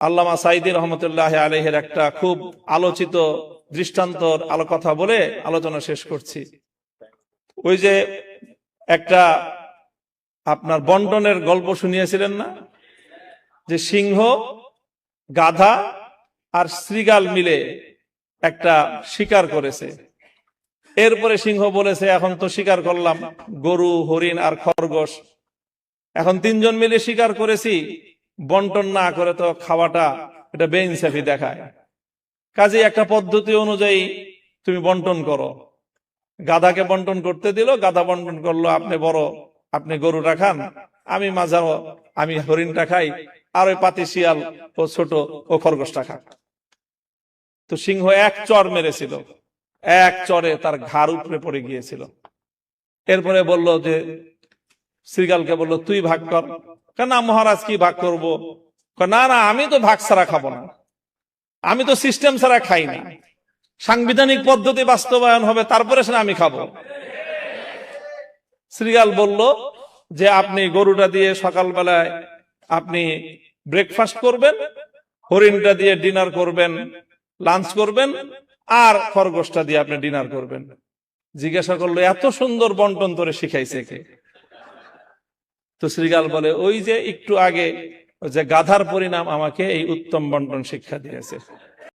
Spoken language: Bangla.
আল্লামা সাঈদী রহমতুল্লাহ আলাইহির একটা খুব আলোচিত দৃষ্টান্তর কথা বলে আলোচনা শেষ করছি। ওই যে একটা আপনার বন্টনের গল্প শুনিয়েছিলেন না, যে সিংহ, গাধা আর শৃগাল মিলে একটা শিকার করেছে। এরপরে সিংহ বলেছে, এখন তো শিকার করলাম গরু, হরিণ আর খরগোশ, এখন তিনজন মিলে শিকার করেছি, বন্টন না করে তো খাওয়াটা এটা বেইনসাফি দেখায়, কাজে একটা পদ্ধতি অনুযায়ী তুমি বন্টন করো। গাধাকে বন্টন করতে দিল, গাধা বন্টন করলো, আপনি বড়, আপনি গরুটা খান, আমি মাঝাও, আমি হরিণটা খাই, আর ওই পাতি শিয়াল ও ছোট ও খরগোশটা খাক। তো সিংহ এক চর মেরেছিল, এক চরে তার ঘাড় উপরে পড়ে গিয়েছিল। এরপরে বলল যে, শৃগালকে বলল, তুই ভাগ কর। না মহারাজ, কি ভাগ করব? না না, আমি তো ভাগ ছাড়া খাবো না, আমি তো সিস্টেম ছাড়া খাই না, সাংবিধানিক পদ্ধতি বাস্তবায়ন হবে, তারপরে সে আমি খাবো। শৃগাল বলল যে, আপনি গরুটা দিয়ে সকালবেলায় আপনি ব্রেকফাস্ট করবেন, হরিণটা দিয়ে ডিনার করবেন, লাঞ্চ করবেন, আর খরগোশটা দিয়ে আপনি ডিনার করবেন। জিজ্ঞাসা করলো, এত সুন্দর বন্টন তোরে শিখাইছে কে? তো শৃগাল বলে, ওই যে একটু আগে যে গাধার পরিণাম আমাকে এই উত্তম বন্টন শিক্ষা দিয়েছে।